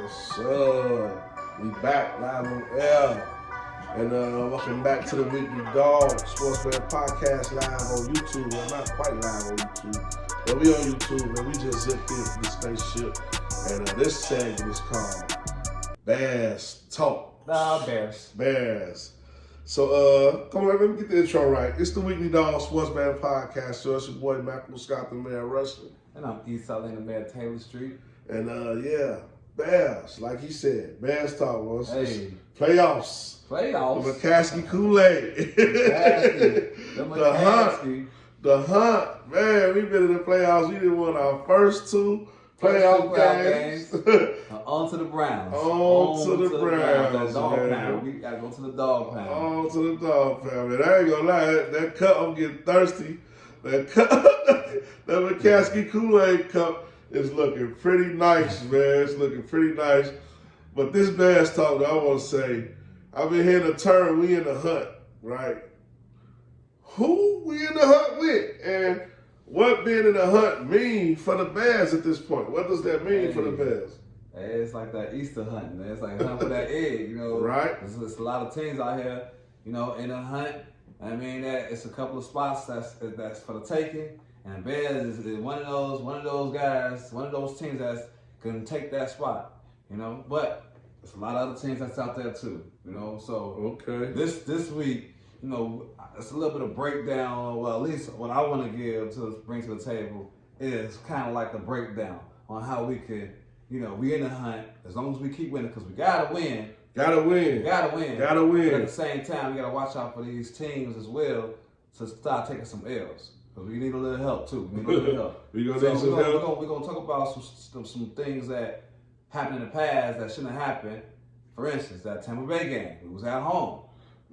Yes, sir. We back live on air. And welcome back to the Weekly Dog Sportsbook Podcast live on YouTube. Well, not quite live on YouTube, but we on YouTube and we just zipped in from the spaceship. And this segment is called Bears Talk. Bears. So, come on, let me get the intro right. It's the Weekly Dog Sportsbook Podcast. So it's your boy M.Scott, the Mayor Rushing. And I'm Esau in the Mayor Taylor Street. And Bears, like he said, Bears Talk was playoffs. Playoffs. The McCaskey Kool-Aid. The hunt. Man, we've been in the playoffs. We did won our first two playoff games. On to the Browns. On to the Browns. Dog pound. We got to go to the dog pound. On to the dog pound, man. I ain't going to lie. That cup, I'm getting thirsty. That cup, that McCaskey Kool-Aid cup is looking pretty nice, man. It's looking pretty nice. But this Bears Talk, I want to say, I've been hearing the term, we in the hunt, right? Who we in the hunt with? And what being in the hunt mean for the Bears at this point? What does that mean for the Bears? It's like that Easter hunt, man. It's like hunt for that egg, you know. Right. There's a lot of teams out here, you know, in a hunt. I mean, it's a couple of spots that's for the taking. And Bears is one of those guys, one of those teams that can take that spot, you know. But there's a lot of other teams that's out there too, you know. So this week, you know, it's a little bit of breakdown. Well, at least what I want to bring to the table is kind of like a breakdown on how we can, you know, we in the hunt as long as we keep winning because we gotta win. Gotta win. Gotta win. Gotta win. But at the same time, we gotta watch out for these teams as well to start taking some L's. Because we need a little help too. We need a little help. We're gonna talk about some things that happened in the past that shouldn't have happened. For instance, that Tampa Bay game. We was at home.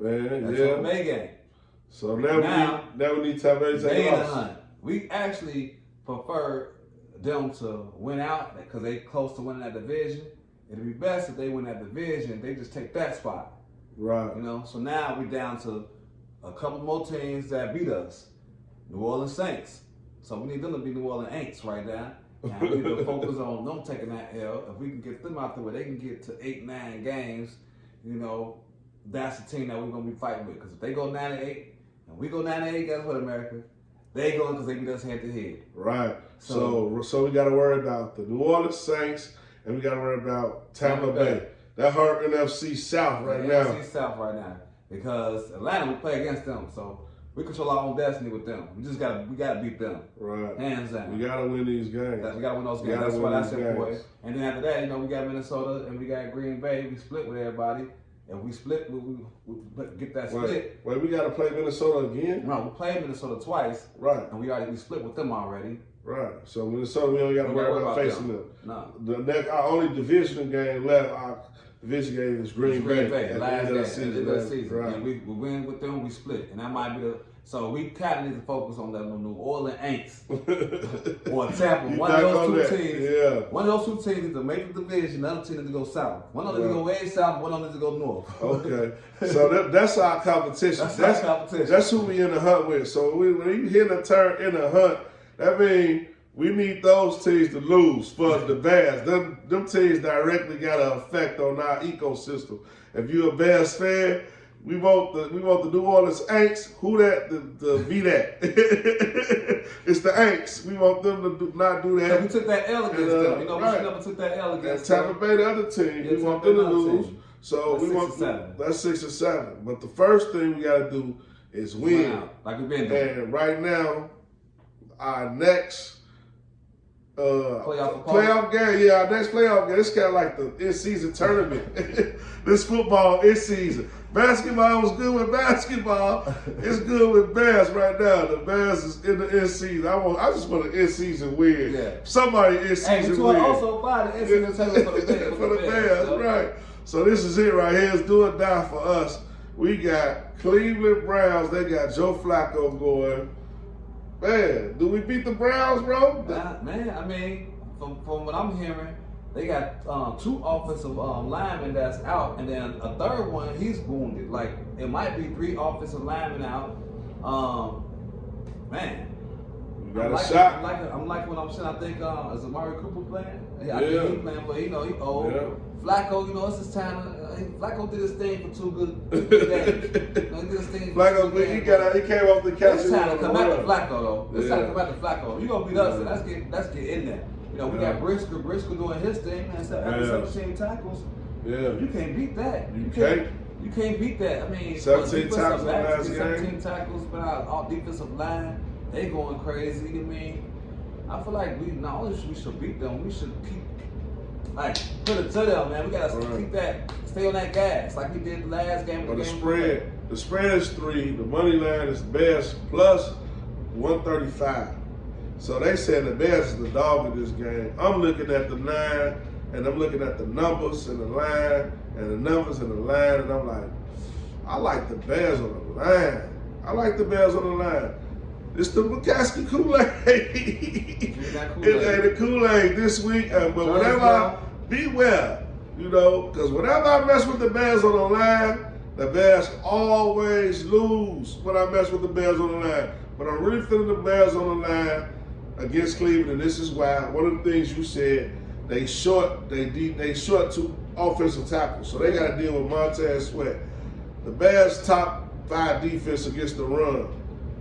Tampa Bay game. So now we need Tampa Bay to take in the hunt. We actually prefer them to win out because they close to winning that division. It'd be best if they win that division. They just take that spot. Right. You know. So now we're down to a couple more teams that beat us. New Orleans Saints. So we need them to be New Orleans Aints right now. And we need to focus on them taking that L. If we can get them out there where they can get to 8-9 games, you know, that's the team that we're going to be fighting with. Because if they go 9-8, and we go 9-8, guess what, America? They going because they beat us head to head. Right. So we got to worry about the New Orleans Saints, and we got to worry about Tampa Bay. That hurt NFC South right now. NFC South right now. Because Atlanta, we play against them. So we control our own destiny with them. We gotta beat them. Right. Hands down. We gotta win these games. We gotta win those games. That's what I said, boy. And then after that, you know, we got Minnesota and we got Green Bay. We split with everybody. If we split, we get that split. Wait, we gotta play Minnesota again? No, we played Minnesota twice. Right. And we split with them already. Right. So Minnesota, we only gotta worry about facing them. No. Our only division game left. Our division game is Green Bay. Last game of the season. Right. And we win with them, we split. And that might be so we kind of need to focus on that New Orleans Aints or Tampa. One of those two teams. Yeah. One of those two teams needs to make the division. The other team needs to go south. One of them needs to go way south. One of them needs to go north. Okay. So that's our competition. That's our competition. That's who we in the hunt with. So when you hear the term in the hunt, that means we need those teams to lose for the Bears. Them teams directly got an effect on our ecosystem. If you're a Bears fan, we want the New Orleans Aints. Who that to be that? It's the Aints. We want them to not do that. We took that L against them. You know, we never took that L against them. Tampa Bay, the other team, we want them to lose. So we want that's 6 or 7. But the first thing we got to do is win. Wow. Like we've been doing. And right now, our next playoff game. Yeah, our next playoff game. It's kind of like the in-season tournament. This football in-season. Basketball was good with basketball. It's good with Bears right now. The Bears is in the in-season. I just want an in-season win. Yeah. Somebody in-season win. Also find the in-season tournament for the Bears. For the Bears, right. So this is it right here. It's do or die for us. We got Cleveland Browns. They got Joe Flacco going. Man, do we beat the Browns, bro? Man, I mean, from what I'm hearing, they got 2 offensive linemen that's out, and then a third one, he's wounded. Like, it might be 3 offensive linemen out. Man, got a shot. I'm like what I'm saying. I think is Amari Cooper playing? Yeah, I think he's playing, but he old. Yeah. Flacco, it's his time. Flacco did his thing for 2 good games. He did his thing. Flacco, he came off the couch. It's time to come back to Flacco, though. It's time to come back to Flacco. You gonna beat us, so let's get in there. We got Brisker doing his thing, man. After 17 tackles, you can't beat that. You can't beat that. I mean, 17 tackles in the last game. 17 tackles, but our defensive line, they going crazy. I mean, I feel like we not only should beat them, we should keep put it to them, man. We gotta keep that, stay on that gas like we did the last game. But the spread is 3. The money line is Bears plus 135. So they said the Bears is the dog of this game. I'm looking at the 9, and I'm looking at the numbers and the line, and the numbers and the line, and I'm like, I like the Bears on the line. I like the Bears on the line. It's the McCaskey Kool-Aid. It ain't the Kool-Aid this week, but whenever beware, because whenever I mess with the Bears on the line, the Bears always lose when I mess with the Bears on the line. But I'm really feeling the Bears on the line against Cleveland, and this is why. One of the things you said, they short 2 offensive tackles, so they got to deal with Montez Sweat. The Bears top 5 defense against the run.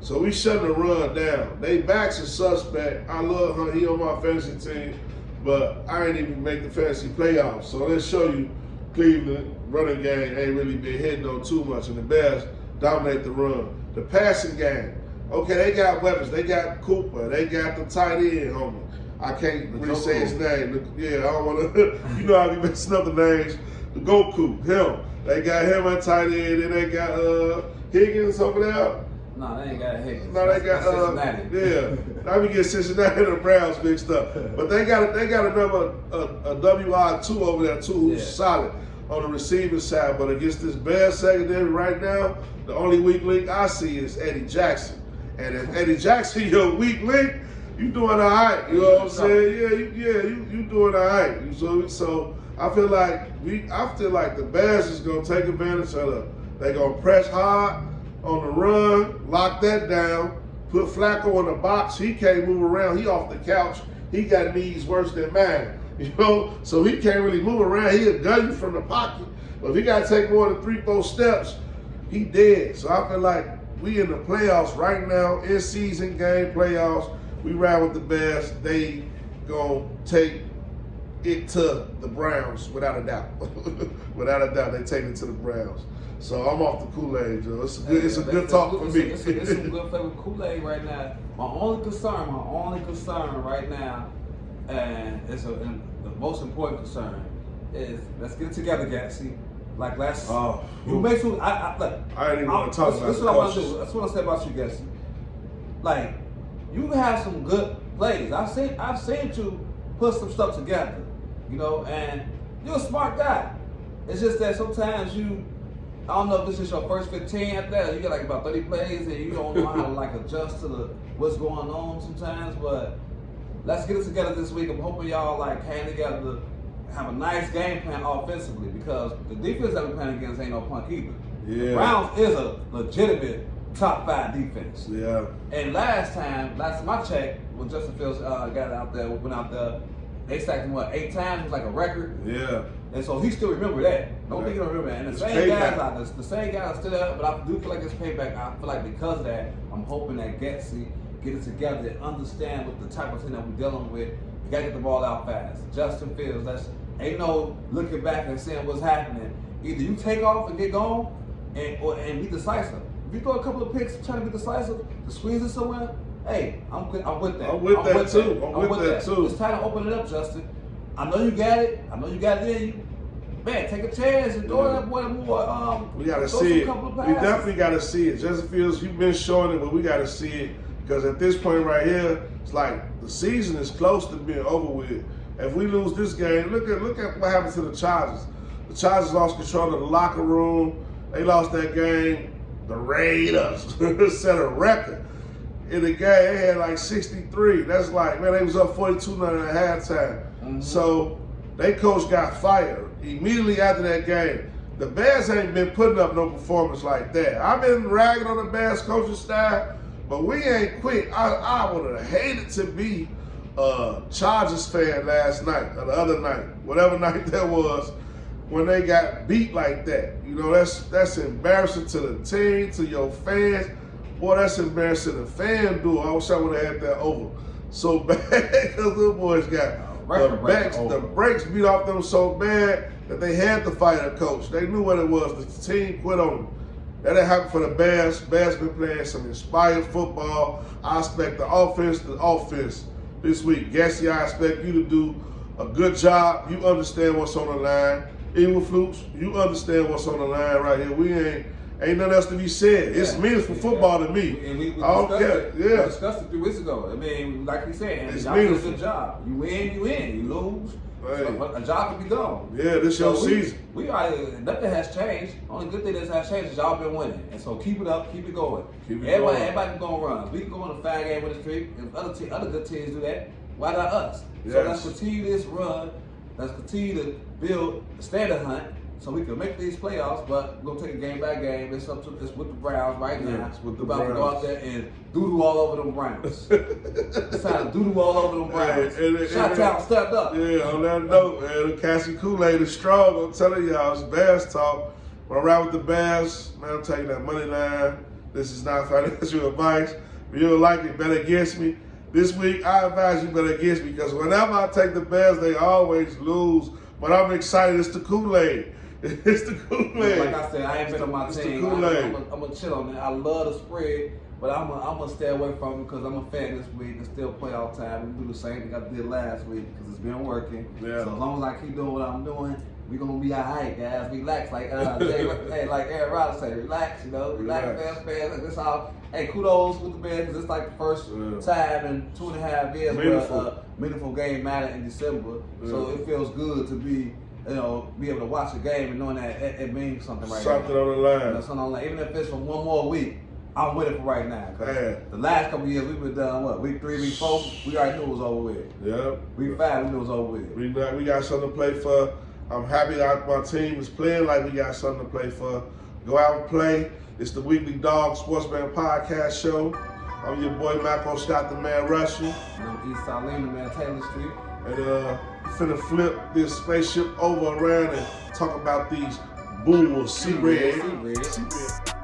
So we shutting the run down. They backs are suspect. I love Hunt. He on my fantasy team, but I ain't even make the fantasy playoffs. So let's show you Cleveland running game ain't really been hitting on too much, and the Bears dominate the run. The passing game, okay, they got weapons. They got Cooper. They got the tight end, homie. I can't really say his name. Yeah, I don't want to. I be messing up the names. The Goku, him. They got him at tight end, and they got Higgins over there. No, they ain't got Higgins. No, they got Cincinnati. Yeah. I be getting Cincinnati and the Browns mixed up. But they got another a WR2 over there too, who's solid on the receiving side. But against this Bears secondary right now, the only weak link I see is Eddie Jackson. And if Eddie Jackson your weak link, you doing all right. You know what I'm saying? You doing all right. So I feel like the Bears is gonna take advantage of it. They gonna press hard on the run, lock that down, put Flacco in the box. He can't move around. He off the couch. He got knees worse than mine. So he can't really move around. He'll gun you from the pocket. But if he got to take more than 3-4 steps, he dead. So I feel like we in the playoffs right now, in season game playoffs. We ride with the Bears. They gonna take it to the Browns without a doubt. Without a doubt, they take it to the Browns. So I'm off the Kool-Aid, Joe. It's a good talk for me. It's some good flavor Kool-Aid right now. My only concern right now, and the most important concern is let's get it together, Gatsy. Like last, you make sure. I ain't even want to talk about it. That's what I say about you, Gatsy. Like you have some good plays. I've seen you put some stuff together, and you're a smart guy. It's just that sometimes I don't know if this is your first 15 after that. You got like about 30 plays and you don't know how to adjust to what's going on sometimes. But let's get it together this week. I'm hoping y'all hang together to have a nice game plan offensively because the defense that we're playing against ain't no punk either. Yeah. Browns is a legitimate top 5 defense. Yeah. And last time I checked, when Justin Fields went out there, they sacked him 8 times. It was like a record. Yeah. And so he still remember that. Don't think he don't remember that. And the same guys are still there, but I do feel like it's payback. I feel like because of that, I'm hoping that Getsy get it together and understand what the type of thing that we're dealing with. You gotta get the ball out fast. Justin Fields, ain't no looking back and seeing what's happening. Either you take off and get gone and be decisive. If you throw a couple of picks trying to be decisive, to squeeze it somewhere, hey, I'm with that. I'm with that too. It's time to open it up, Justin. I know you got it. I know you got it in you. Man, take a chance and throw that boy more. We got to see it. We definitely got to see it. Justin Fields, you've been showing it, but we got to see it because at this point right here, it's like the season is close to being over with. If we lose this game, look at what happened to the Chargers. The Chargers lost control of the locker room. They lost that game. The Raiders set a record. In the game, they had 63. That's they was up 42-0 at halftime. Mm-hmm. So their coach got fired immediately after that game. The Bears ain't been putting up no performance like that. I've been ragging on the Bears coaching staff But we ain't quit. I would have hated to be a Chargers fan last night or the other night, whatever night that was, when they got beat like that. You know, that's embarrassing to the team, to your fans. Boy, that's embarrassing to FanDuel. I wish I would have had that over so bad because the boys got the brakes beat off them so bad that they had to fire the coach. They knew what it was. The team quit on them. That didn't happen for the Bears. Bears been playing some inspired football. I expect the offense this week. Gassy, I expect you to do a good job. You understand what's on the line. Even with Flukes, you understand what's on the line right here. We ain't nothing else to be said. It's meaningful football to me. And we I don't care. We discussed it 3 weeks ago. I mean, like you said, and y'all did a good job. You win, you win. You lose, so a job can be gone. Yeah, this your season. We already, nothing has changed. Only good thing that has changed is y'all been winning. And so keep it up, keep it going. Everybody can go on runs. We can go on a 5-game winning streak. If other good teams do that, why not us? Yes. So let's continue this run. Let's continue to build the standard hunt so we can make these playoffs, but we're gonna take it game by game. It's with the Browns right now. We're about to go out there and doodle all over them Browns. It's time to doodle all over them Browns. Shot-town stepped up. Yeah, on that note, man, the Cassie Kool-Aid is strong. I'm telling y'all, it's Bears talk. When I ride with the Bears, man, I'm taking that money line. This is not financial advice. If you don't like it, bet against me. This week, I advise you bet against me because whenever I take the Bears, they always lose. But I'm excited. It's the Kool-Aid. It's the Kool-Aid. Like I said, I ain't been on my team. I'm gonna chill on it. I love the spread, but I'm gonna stay away from it because I'm a fan this week. It's still playoff time. We do the same thing I did last week because it's been working. Yeah. So as long as I keep doing what I'm doing, we gonna be alright, guys. Relax, like like Aaron Rodgers said, relax. You know, relax, fans. This all. Hey, kudos with the Bears because it's like the first time in 2.5 years where a meaningful game mattered in December. So it feels good to be able to watch a game and knowing that it means something right now. Something on the line. Something on the line. Even if it's for one more week, I'm with it for right now. The last couple of years, we've been done, week 3, week 4, we already knew it was over with. Yeah. Week 5, we knew it was over with. We got something to play for. I'm happy that my team is playing like we got something to play for. Go out and play. It's the Weekly Dog Sportsman Podcast Show. I'm your boy, M.Scott, the man Russian. And I'm East Salem, the man Taylor Street. And finna flip this spaceship over around and talk about these Bulls, Sea Red.